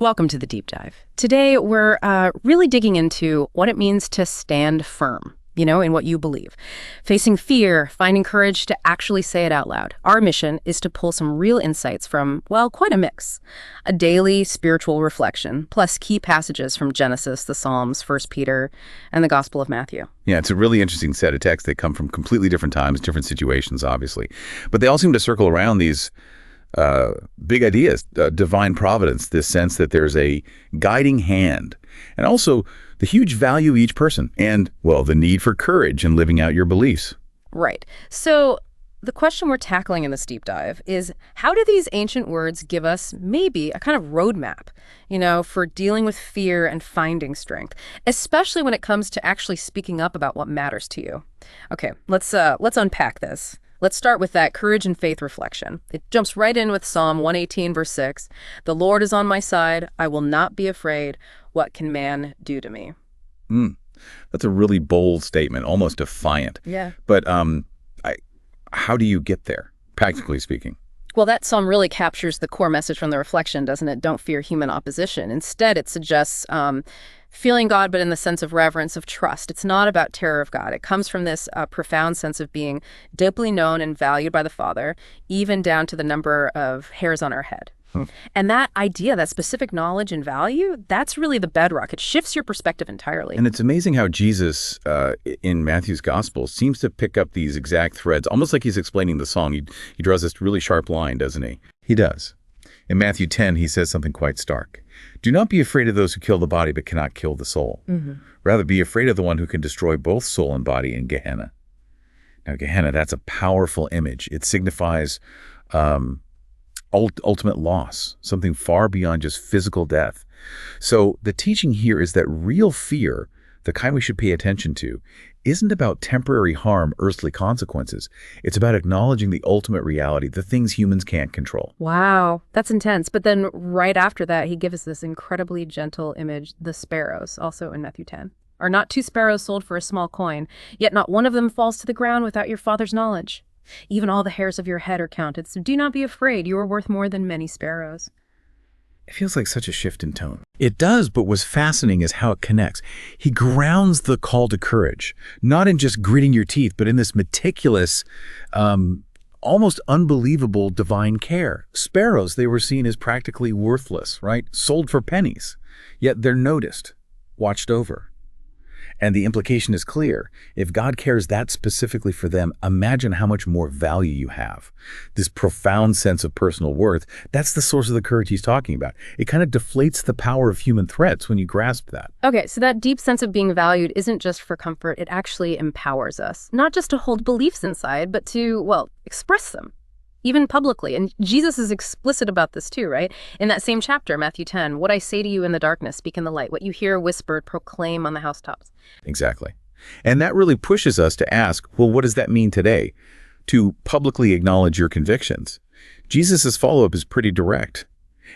Welcome to the deep dive. Today, we're really digging into what it means to stand firm, in what you believe. Facing fear, finding courage to actually say it out loud. Our mission is to pull some real insights from, well, quite a mix. A daily spiritual reflection, plus key passages from Genesis, the Psalms, 1 Peter, and the Gospel of Matthew. Yeah, it's a really interesting set of texts. They come from completely different times, different situations, obviously. But they all seem to circle around these big ideas, divine providence, this sense that there's a guiding hand, and also the huge value of each person, and, well, the need for courage in living out your beliefs. Right. So the question we're tackling in this deep dive is, how do these ancient words give us maybe a kind of roadmap, for dealing with fear and finding strength, especially when it comes to actually speaking up about what matters to you? Okay, let's unpack this. Let's start with that courage and faith reflection. It jumps right in with Psalm 118, verse 6. The Lord is on my side. I will not be afraid. What can man do to me? That's a really bold statement, almost defiant. Yeah. But how do you get there, practically speaking? Well, that psalm really captures the core message from the reflection, doesn't it? Don't fear human opposition. Instead, it suggests feeling God, but in the sense of reverence, of trust. It's not about terror of God. It comes from this profound sense of being deeply known and valued by the Father, even down to the number of hairs on our head. And that idea, that specific knowledge and value, that's really the bedrock. It shifts your perspective entirely. And it's amazing how Jesus, in Matthew's gospel, seems to pick up these exact threads, almost like he's explaining the song. He draws this really sharp line, doesn't he? He does. In Matthew 10, he says something quite stark. Do not be afraid of those who kill the body but cannot kill the soul. Rather, be afraid of the one who can destroy both soul and body in Gehenna. Now, Gehenna, that's a powerful image. It signifies ultimate loss, something far beyond just physical death. So the teaching here is that real fear, the kind we should pay attention to, isn't about temporary harm, earthly consequences. It's about acknowledging the ultimate reality, the things humans can't control. Wow, that's intense. But then right after that, he gives us this incredibly gentle image, the sparrows, also in Matthew 10. Are not 2 sparrows sold for a small coin, yet not one of them falls to the ground without your Father's knowledge. Even all the hairs of your head are counted, so do not be afraid. You are worth more than many sparrows. It feels like such a shift in tone. It does, but what's fascinating is how it connects. He grounds the call to courage, not in just gritting your teeth, but in this meticulous, almost unbelievable divine care. Sparrows, they were seen as practically worthless, right? Sold for pennies. Yet they're noticed, watched over. And the implication is clear. If God cares that specifically for them, imagine how much more value you have. This profound sense of personal worth, that's the source of the courage he's talking about. It kind of deflates the power of human threats when you grasp that. Okay, so that deep sense of being valued isn't just for comfort. It actually empowers us, not just to hold beliefs inside, but to, well, express them. Even publicly. And Jesus is explicit about this too, right? In that same chapter, Matthew 10, what I say to you in the darkness, speak in the light. What you hear whispered, proclaim on the housetops. Exactly. And that really pushes us to ask, well, what does that mean today? To publicly acknowledge your convictions. Jesus' follow-up is pretty direct.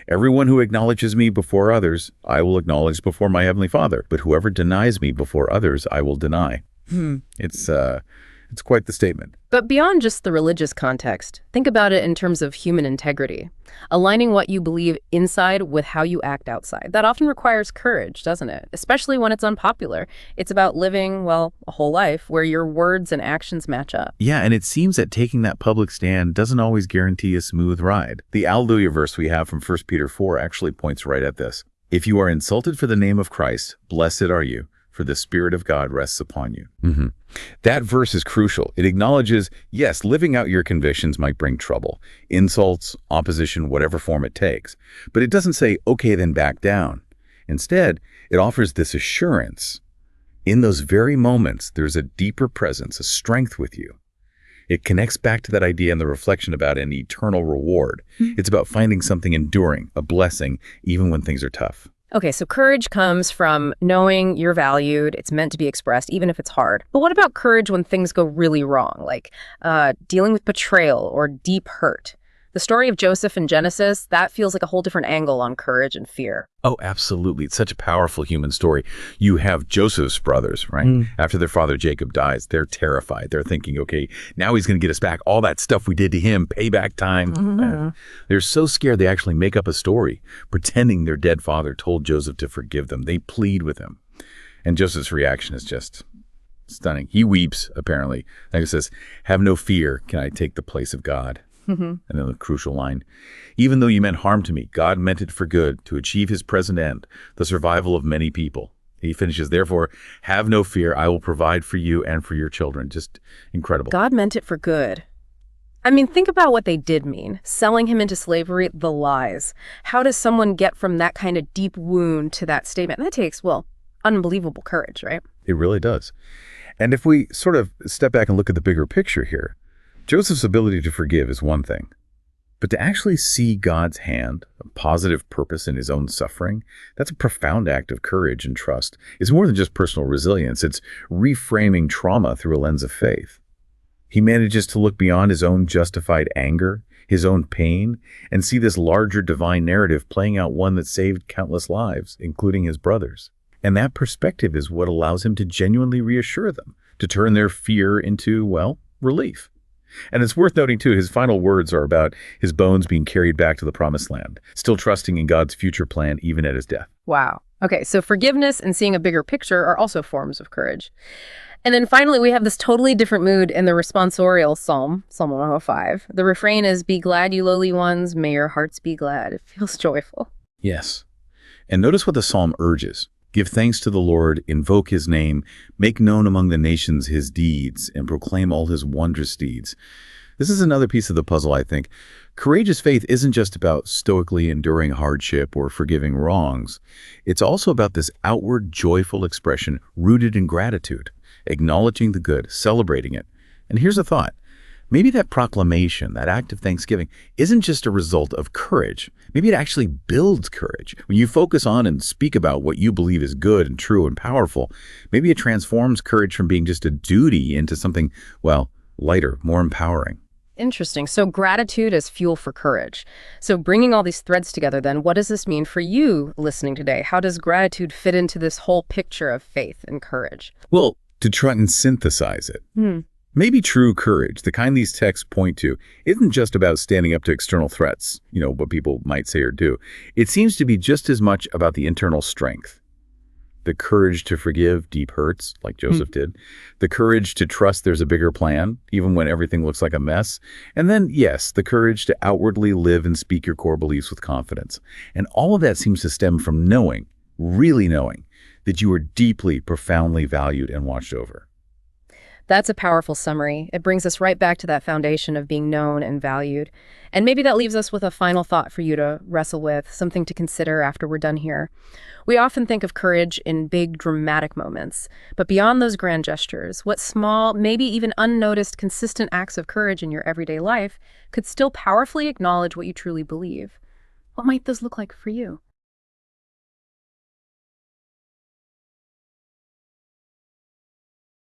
Everyone who acknowledges me before others, I will acknowledge before my Heavenly Father. But whoever denies me before others, I will deny. It's quite the statement. But beyond just the religious context, think about it in terms of human integrity. Aligning what you believe inside with how you act outside. That often requires courage, doesn't it? Especially when it's unpopular. It's about living, well, a whole life where your words and actions match up. Yeah, and it seems that taking that public stand doesn't always guarantee a smooth ride. The Alleluia verse we have from 1 Peter 4 actually points right at this. If you are insulted for the name of Christ, blessed are you, for the Spirit of God rests upon you. That verse is crucial. It acknowledges, yes, living out your convictions might bring trouble, insults, opposition, whatever form it takes. But it doesn't say, okay, then back down. Instead, it offers this assurance. In those very moments, there's a deeper presence, a strength with you. It connects back to that idea and the reflection about an eternal reward. It's about finding something enduring, a blessing, even when things are tough. Okay, so courage comes from knowing you're valued. It's meant to be expressed, even if it's hard. But what about courage when things go really wrong, like dealing with betrayal or deep hurt? The story of Joseph in Genesis, that feels like a whole different angle on courage and fear. Oh, absolutely. It's such a powerful human story. You have Joseph's brothers, right? After their father Jacob dies, they're terrified. They're thinking, okay, now he's going to get us back. All that stuff we did to him, payback time. They're so scared they actually make up a story, pretending their dead father told Joseph to forgive them. They plead with him. And Joseph's reaction is just stunning. He weeps, apparently. Like he says, have no fear. Can I take the place of God? And then the crucial line, even though you meant harm to me, God meant it for good to achieve his present end, the survival of many people. He finishes, therefore, have no fear. I will provide for you and for your children. Just incredible. God meant it for good. I mean, think about what they did mean. Selling him into slavery, the lies. How does someone get from that kind of deep wound to that statement? That takes, well, unbelievable courage, right? It really does. And if we sort of step back and look at the bigger picture here, Joseph's ability to forgive is one thing, but to actually see God's hand, a positive purpose in his own suffering, that's a profound act of courage and trust. It's more than just personal resilience. It's reframing trauma through a lens of faith. He manages to look beyond his own justified anger, his own pain, and see this larger divine narrative playing out, one that saved countless lives, including his brothers. And that perspective is what allows him to genuinely reassure them, to turn their fear into, well, relief. And it's worth noting, too, his final words are about his bones being carried back to the promised land, still trusting in God's future plan even at his death. Wow. Okay, so forgiveness and seeing a bigger picture are also forms of courage. And then finally, we have this totally different mood in the responsorial psalm, Psalm 105. The refrain is, be glad, you lowly ones, may your hearts be glad. It feels joyful. Yes. And notice what the psalm urges. Give thanks to the Lord, invoke his name, make known among the nations his deeds, and proclaim all his wondrous deeds. This is another piece of the puzzle, I think. Courageous faith isn't just about stoically enduring hardship or forgiving wrongs. It's also about this outward, joyful expression rooted in gratitude, acknowledging the good, celebrating it. And here's a thought. Maybe that proclamation, that act of thanksgiving, isn't just a result of courage. Maybe it actually builds courage. When you focus on and speak about what you believe is good and true and powerful, maybe it transforms courage from being just a duty into something, well, lighter, more empowering. Interesting. So gratitude as fuel for courage. So bringing all these threads together, then, what does this mean for you listening today? How does gratitude fit into this whole picture of faith and courage? Well, to try and synthesize it. Maybe true courage, the kind these texts point to, isn't just about standing up to external threats, what people might say or do. It seems to be just as much about the internal strength. The courage to forgive deep hurts, like Joseph did. The courage to trust there's a bigger plan, even when everything looks like a mess. And then, yes, the courage to outwardly live and speak your core beliefs with confidence. And all of that seems to stem from knowing, really knowing, that you are deeply, profoundly valued and watched over. That's a powerful summary. It brings us right back to that foundation of being known and valued. And maybe that leaves us with a final thought for you to wrestle with, something to consider after we're done here. We often think of courage in big, dramatic moments. But beyond those grand gestures, what small, maybe even unnoticed, consistent acts of courage in your everyday life could still powerfully acknowledge what you truly believe? What might those look like for you?